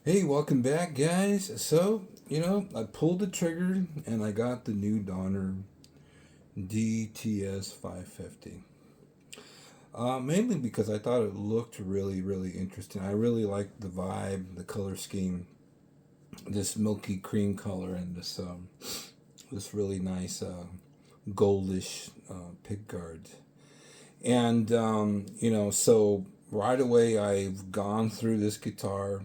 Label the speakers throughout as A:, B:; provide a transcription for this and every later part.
A: Hey, welcome back, guys. I pulled the trigger and I got the new Donner DTS 550. Mainly because I thought it looked really, really interesting. I really liked the vibe, the color scheme, this milky cream color, and this really nice goldish pick guard. So right away I've gone through this guitar.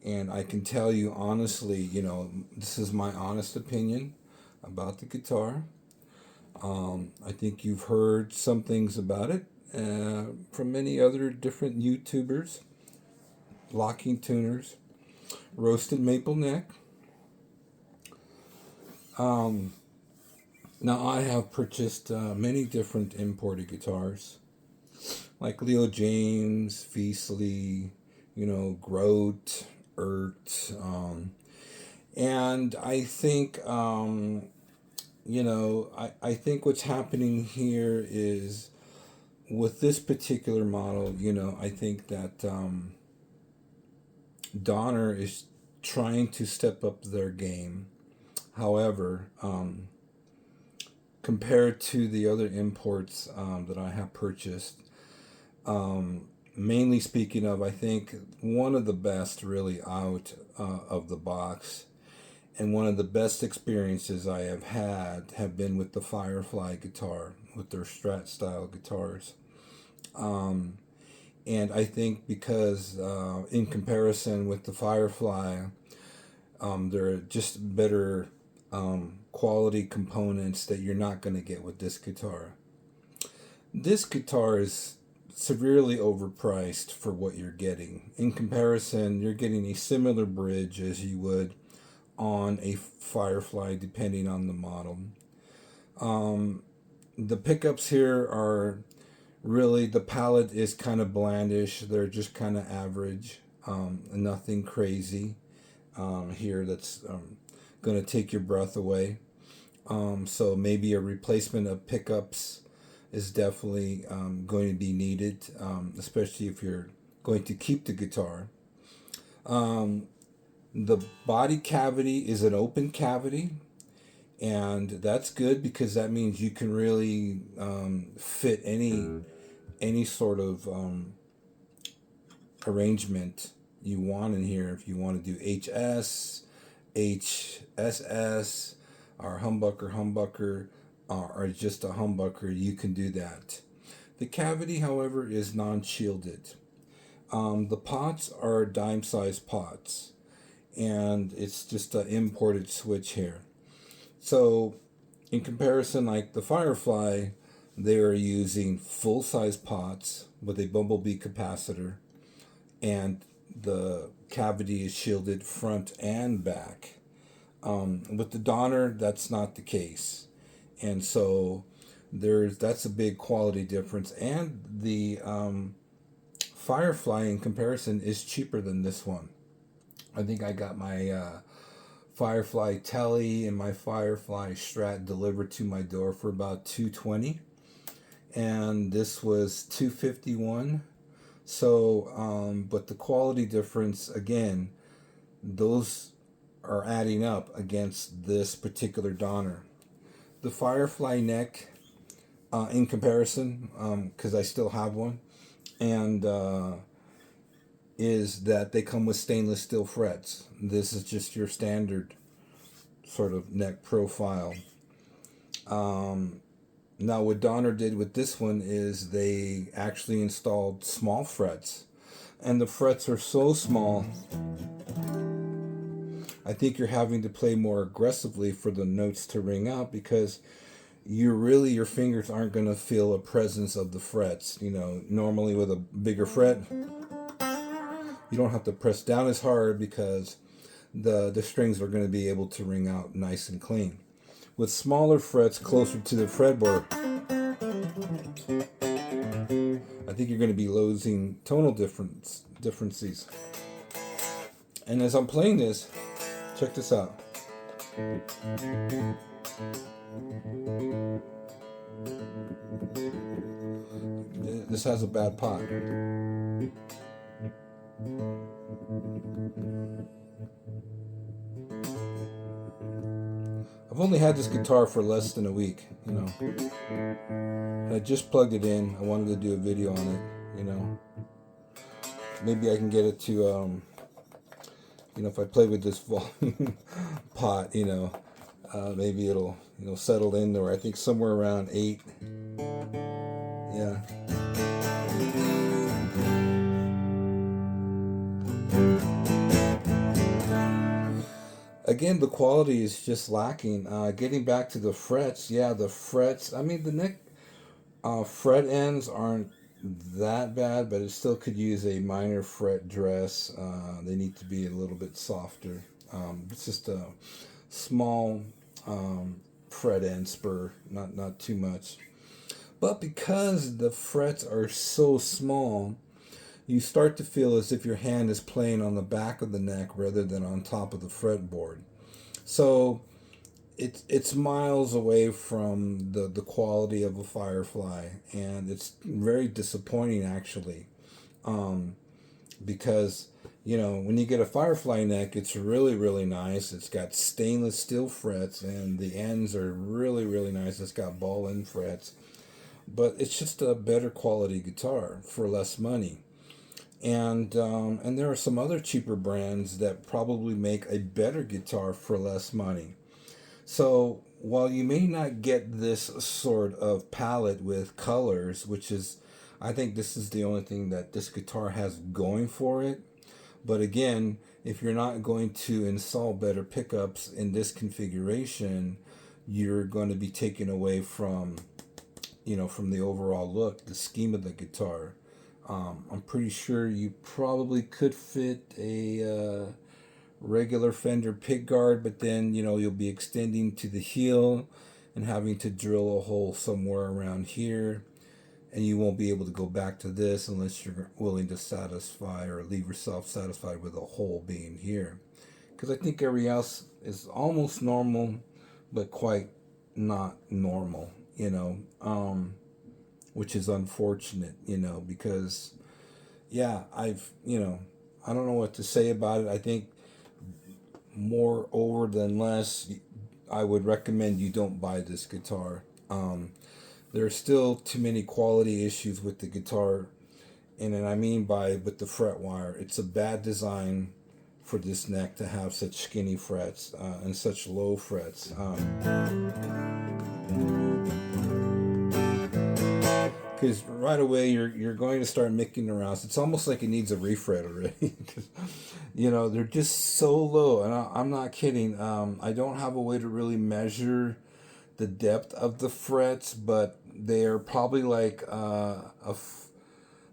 A: And I can tell you honestly, this is my honest opinion about the guitar. I think you've heard some things about it from many other different YouTubers, locking tuners, roasted maple neck. Um, Now I have purchased many different imported guitars, like Leo James, Feasley, Grote, Ert, and I think I think what's happening here is with this particular model, I think that Donner is trying to step up their game. However, compared to the other imports that I have purchased, mainly speaking of, I think one of the best really out of the box and one of the best experiences I have had have been with the Firefly guitar, with their Strat style guitars. Um, and I think because in comparison with the Firefly, they're just better quality components that you're not going to get with this guitar. This guitar is severely overpriced for what you're getting. In comparison, you're getting a similar bridge as you would on a Firefly, depending on the model. Um, the pickups here are really, the palette is kind of blandish. They're just kind of average. Nothing crazy here that's going to take your breath away. So maybe a replacement of pickups is definitely going to be needed, especially if you're going to keep the guitar. Um, the body cavity is an open cavity, and that's good because that means you can really fit any sort of arrangement you want in here. If you want to do HS, HSS, or humbucker, or just a humbucker, you can do that. The cavity, however, is non-shielded. The pots are dime-sized pots, and it's just an imported switch here. So, in comparison, like the Firefly, they are using full-size pots with a bumblebee capacitor, and the cavity is shielded front and back. With the Donner, that's not the case, and so that's a big quality difference. And the Firefly, in comparison, is cheaper than this one. I think I got my Firefly Telly and my Firefly Strat delivered to my door for about $220, and this was $251. So, but the quality difference again, those are adding up against this particular Donner. The Firefly neck, in comparison, because I still have one, and is that they come with stainless steel frets. This is just your standard sort of neck profile. Um, Now, what Donner did with this one is they actually installed small frets, and the frets are so small. I think you're having to play more aggressively for the notes to ring out because your fingers aren't going to feel a presence of the frets. Normally with a bigger fret, you don't have to press down as hard because the strings are going to be able to ring out nice and clean. With smaller frets closer to the fretboard, I think you're going to be losing tonal differences. And as I'm playing this, check this out. This has a bad pot. I've only had this guitar for less than a week, you know. And I just plugged it in. I wanted to do a video on it, you know. Maybe I can get it to, you know, if I play with this volume pot, you know, maybe it'll, you know, settle in there. I think somewhere around 8. Yeah. Again, the quality is just lacking. Getting back to the frets, yeah, the frets. I mean, the neck fret ends aren't that bad, but it still could use a minor fret dress. They need to be a little bit softer. It's just a small fret end spur, not too much. But because the frets are so small, you start to feel as if your hand is playing on the back of the neck rather than on top of the fretboard. So it's miles away from the quality of a Firefly, and it's very disappointing actually, because you know when you get a Firefly neck, it's really nice. It's got stainless steel frets, and the ends are really nice. It's got ball end frets, but it's just a better quality guitar for less money. And there are some other cheaper brands that probably make a better guitar for less money. So while you may not get this sort of palette with colors, which is, I think this is the only thing that this guitar has going for it. But again, if you're not going to install better pickups in this configuration, you're going to be taken away from, you know, from the overall look, the scheme of the guitar. I'm pretty sure you probably could fit a regular Fender pickguard, but then you know you'll be extending to the heel and having to drill a hole somewhere around here, and you won't be able to go back to this unless you're willing to satisfy or leave yourself satisfied with a hole being here, because I think every else is almost normal but quite not normal, you know, which is unfortunate, you know, because yeah, you know, I don't know what to say about it. I think more over than less, I would recommend you don't buy this guitar. There are still too many quality issues with the guitar, and I mean by with the fret wire. It's a bad design for this neck to have such skinny frets and such low frets. Because right away you're going to start making around. It's almost like it needs a refret already. You know, they're just so low, and I'm not kidding. I don't have a way to really measure the depth of the frets, but they are probably like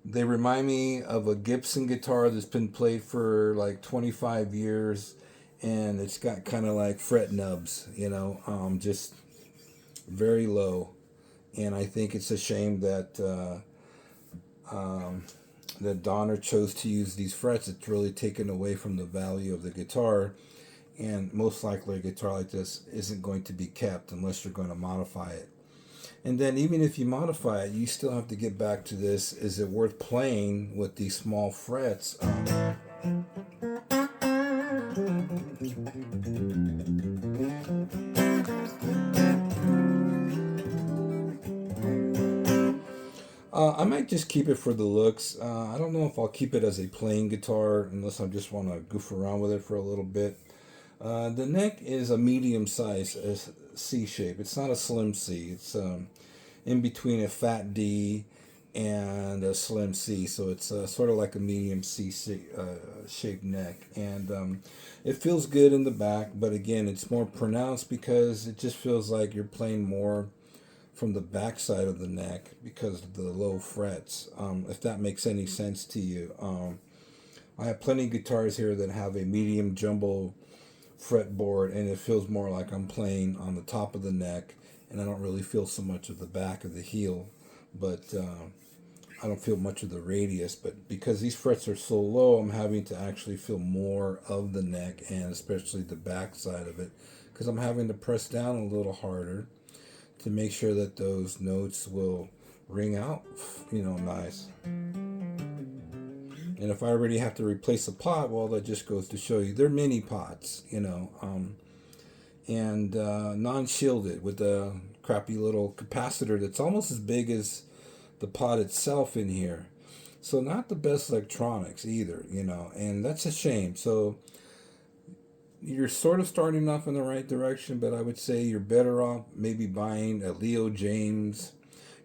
A: they remind me of a Gibson guitar that's been played for like 25 years, and it's got kind of like fret nubs, you know, just very low. And I think it's a shame that that Donner chose to use these frets. It's really taken away from the value of the guitar, and most likely a guitar like this isn't going to be kept unless you're going to modify it. And then even if you modify it, you still have to get back to this: is it worth playing with these small frets? I might just keep it for the looks. I don't know if I'll keep it as a playing guitar unless I just want to goof around with it for a little bit. The neck is a medium size C shape. It's not a slim C. It's in between a fat D and a slim C. So it's sort of like a medium C shaped neck. And it feels good in the back, but again, it's more pronounced because it just feels like you're playing more from the back side of the neck because of the low frets, if that makes any sense to you. I have plenty of guitars here that have a medium jumbo fretboard, and it feels more like I'm playing on the top of the neck, and I don't really feel so much of the back of the heel, but I don't feel much of the radius. But because these frets are so low, I'm having to actually feel more of the neck, and especially the back side of it, because I'm having to press down a little harder to make sure that those notes will ring out, you know, nice. And if I already have to replace a pot, well, that just goes to show you they're mini pots, and non-shielded with a crappy little capacitor that's almost as big as the pot itself in here. So not the best electronics either, and that's a shame. So you're sort of starting off in the right direction, but I would say you're better off maybe buying a Leo James.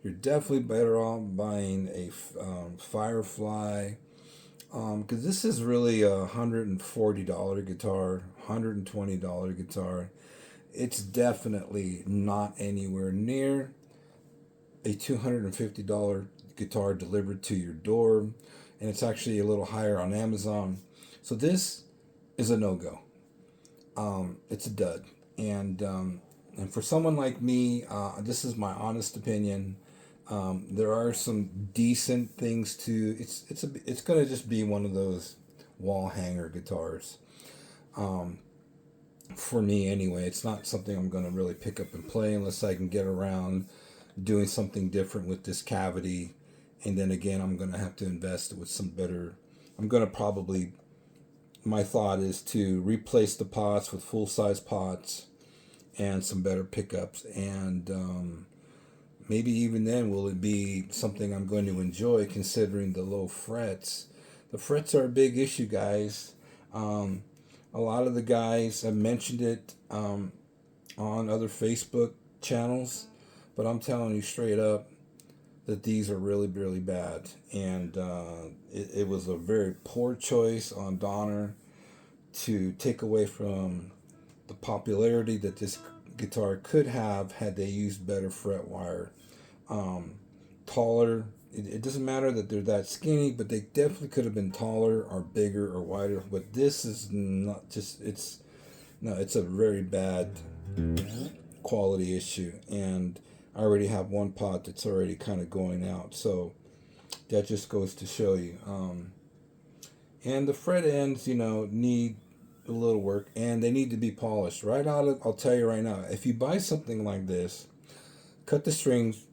A: You're definitely better off buying a Firefly, because this is really a $140 guitar, $120 guitar. It's definitely not anywhere near a $250 guitar delivered to your door, and it's actually a little higher on Amazon. So this is a no-go. It's a dud, and for someone like me, this is my honest opinion. There are some decent things to it's gonna just be one of those wall hanger guitars. For me anyway, it's not something I'm gonna really pick up and play unless I can get around doing something different with this cavity, and then again I'm gonna have to invest with some better. I'm gonna probably My thought is to replace the pots with full-size pots and some better pickups, and maybe even then will it be something I'm going to enjoy considering the low frets. The frets are a big issue, guys. A lot of the guys have mentioned it on other Facebook channels, but I'm telling you straight up that these are really, really bad. And it was a very poor choice on Donner to take away from the popularity that this guitar could have had they used better fret wire. Taller. It doesn't matter that they're that skinny, but they definitely could have been taller or bigger or wider. But this is not just, it's a very bad quality issue. And I already have one pot that's already kind of going out. So that just goes to show you. And the fret ends, need a little work, and they need to be polished. I'll tell you right now, if you buy something like this, cut the strings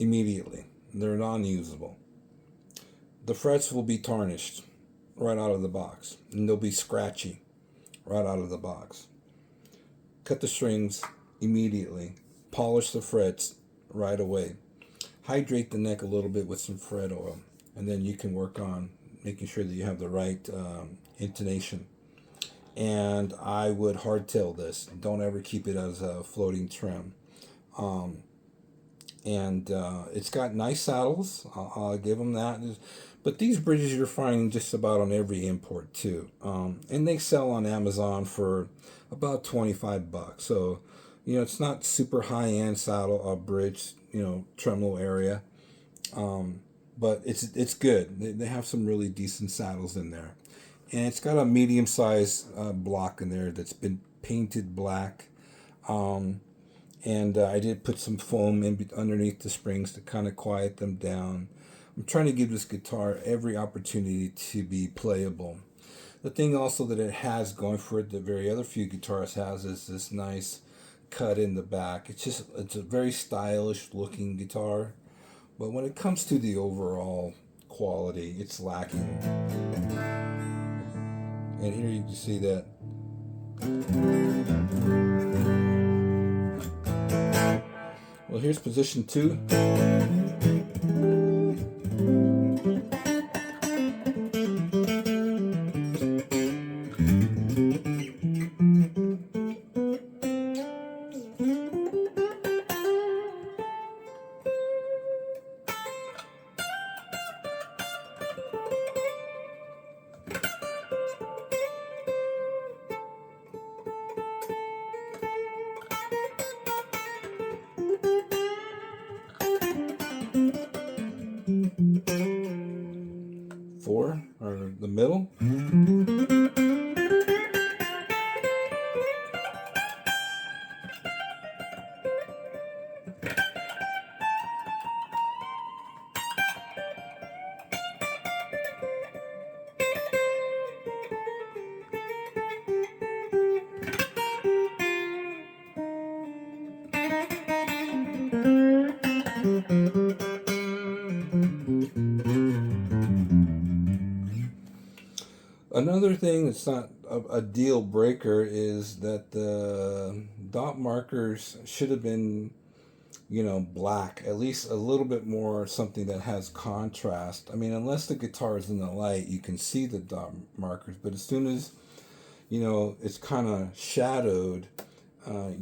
A: immediately. They're non-usable. The frets will be tarnished right out of the box, and they'll be scratchy right out of the box. Cut the strings immediately. Polish the frets right away. Hydrate the neck a little bit with some fret oil, and then you can work on making sure that you have the right intonation. And I would hardtail this. Don't ever keep it as a floating trim. And it's got nice saddles. I'll give them that. But these bridges you're finding just about on every import too. And they sell on Amazon for about $25. So, it's not super high-end saddle bridge, tremolo area. But it's good. They have some really decent saddles in there. And it's got a medium-sized block in there that's been painted black. And I did put some foam underneath the springs to kind of quiet them down. I'm trying to give this guitar every opportunity to be playable. The thing also that it has going for it that very other few guitars has is this nice cut in the back. It's a very stylish looking guitar. But when it comes to the overall quality, it's lacking. And here you can see that. Well, here's position 2. Four, or the middle. Another thing that's not a deal breaker is that the dot markers should have been, black, at least a little bit more, something that has contrast. I mean, unless the guitar is in the light, you can see the dot markers, but as soon as, it's kind of shadowed,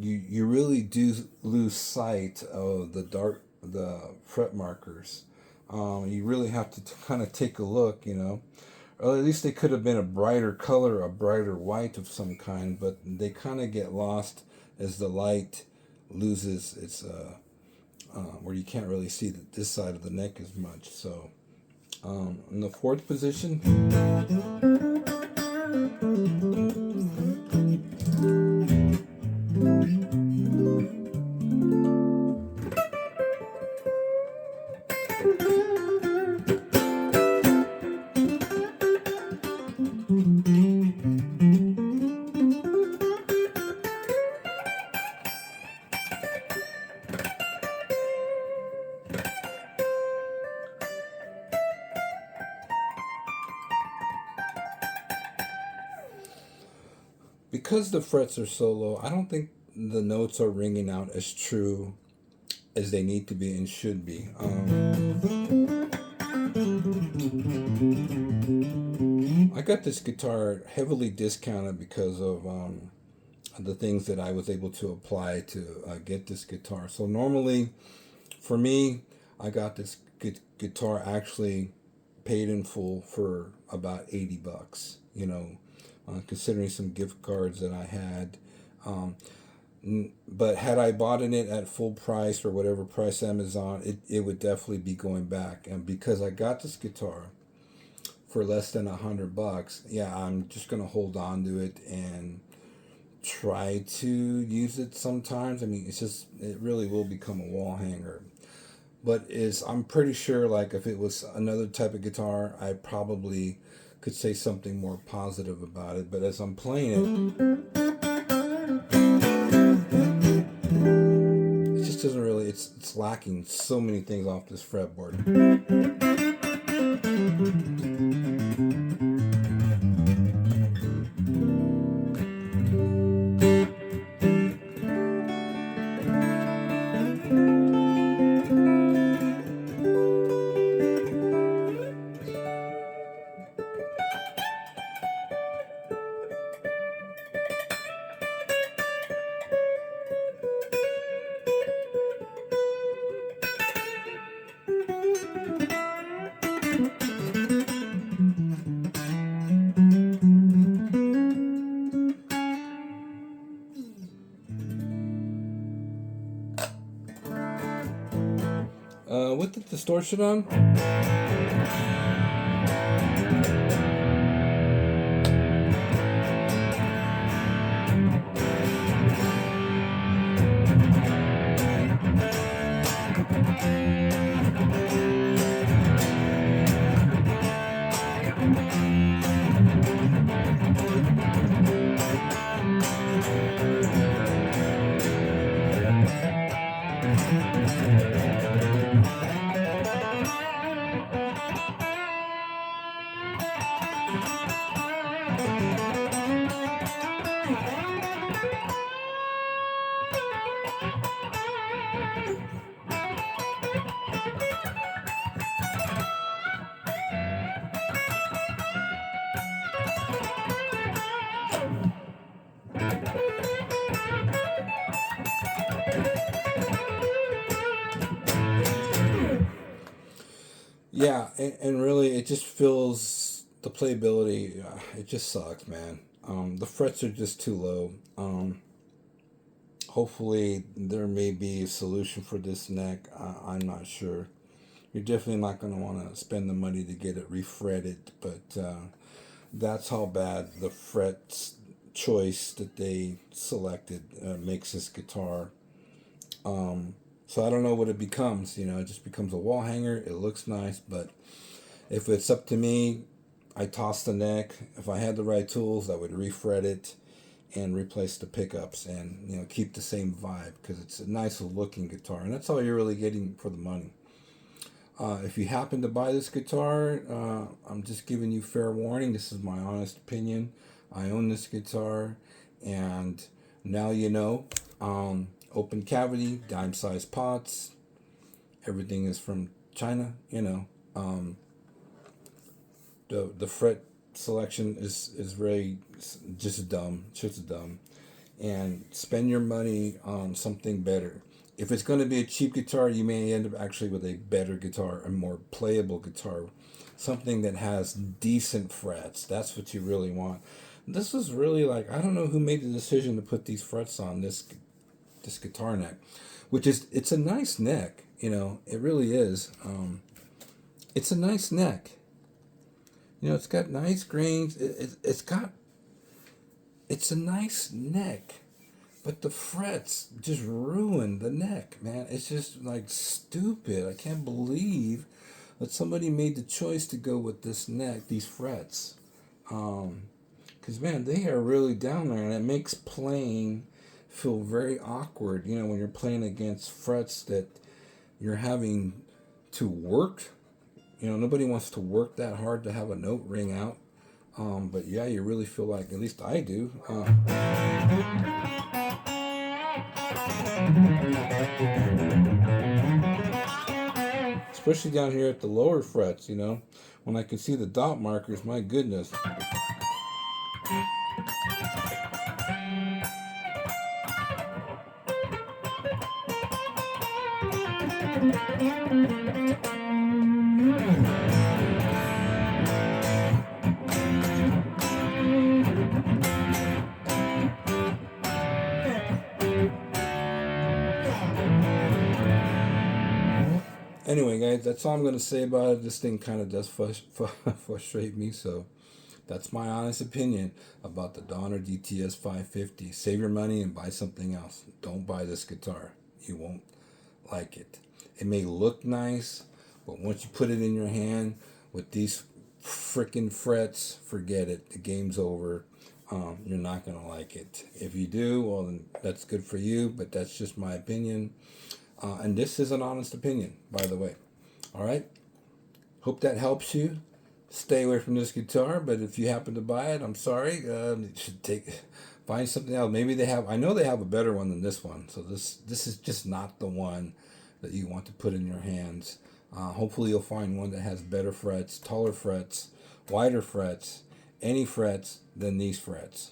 A: you really do lose sight of the fret markers. You really have to kind of take a look, or at least they could have been a brighter color, a brighter white of some kind, but they kind of get lost as the light loses its where you can't really see this side of the neck as much. So in the fourth position, because the frets are so low, I don't think the notes are ringing out as true as they need to be and should be. I got this guitar heavily discounted because of the things that I was able to apply to get this guitar. So normally, for me, I got this guitar actually paid in full for about $80. Considering some gift cards that I had. But had I bought it at full price or whatever price Amazon, it would definitely be going back. And because I got this guitar for less than $100, yeah, I'm just gonna hold on to it and try to use it sometimes. I mean, it really will become a wall hanger. But I'm pretty sure, like, if it was another type of guitar, I probably could say something more positive about it. But as I'm playing it just doesn't really, it's lacking so many things off this fretboard. With the distortion on, yeah, and really, it just feels the playability. It just sucks, man. The frets are just too low. Hopefully, there may be a solution for this neck. I'm not sure. You're definitely not going to want to spend the money to get it refretted, but that's how bad the fret choice that they selected makes this guitar. So I don't know what it becomes. It just becomes a wall hanger. It looks nice, but if it's up to me, I toss the neck. If I had the right tools, I would refret it and replace the pickups and keep the same vibe, because it's a nice looking guitar, and that's all you're really getting for the money. If you happen to buy this guitar, I'm just giving you fair warning. This is my honest opinion. I own this guitar, and now you know. Open cavity, dime sized pots. Everything is from China. You know, the fret selection is very just dumb, just dumb. And spend your money on something better. If it's going to be a cheap guitar, you may end up actually with a better guitar, a more playable guitar, something that has decent frets. That's what you really want. This is really like, I don't know who made the decision to put these frets on this guitar neck, which is, it's a nice neck, you know, it really is. It's a nice neck. You know, it's got nice grains. It's a nice neck, but the frets just ruin the neck, man. It's just like stupid. I can't believe that somebody made the choice to go with this neck, these frets. Because, man, they are really down there, and it makes playing feel very awkward, you know, when you're playing against frets that you're having to work. You know, nobody wants to work that hard to have a note ring out. But yeah, you really feel like, at least I do. Especially down here at the lower frets, you know, when I can see the dot markers, my goodness. Anyway, guys, that's all I'm going to say about it. This thing kind of does frustrate me, so that's my honest opinion about the Donner DTS 550. Save your money and buy something else. Don't buy this guitar. You won't like it. It may look nice, but once you put it in your hand with these freaking frets, forget it. The game's over. You're not going to like it. If you do, well, then that's good for you, but that's just my opinion. And this is an honest opinion, by the way. All right? Hope that helps you. Stay away from this guitar, but if you happen to buy it, I'm sorry. You should find something else. Maybe they have, I know they have a better one than this one. So this is just not the one that you want to put in your hands. Hopefully you'll find one that has better frets, taller frets, wider frets, any frets than these frets.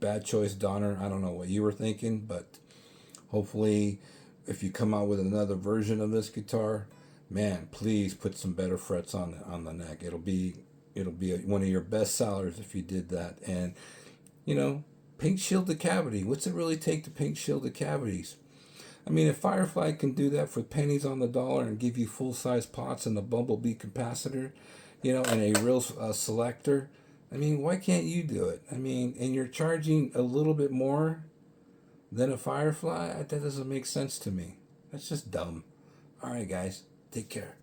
A: Bad choice, Donner. I don't know what you were thinking, but hopefully if you come out with another version of this guitar, man, please put some better frets on the neck. It'll be one of your best sellers if you did that. And you know, paint shield the cavity. What's it really take to paint shield the cavities? I mean, if Firefly can do that for pennies on the dollar and give you full size pots and a bumblebee capacitor, you know, and a real selector, I mean, why can't you do it? I mean, and you're charging a little bit more than a Firefly? That doesn't make sense to me. That's just dumb. All right, guys. Take care.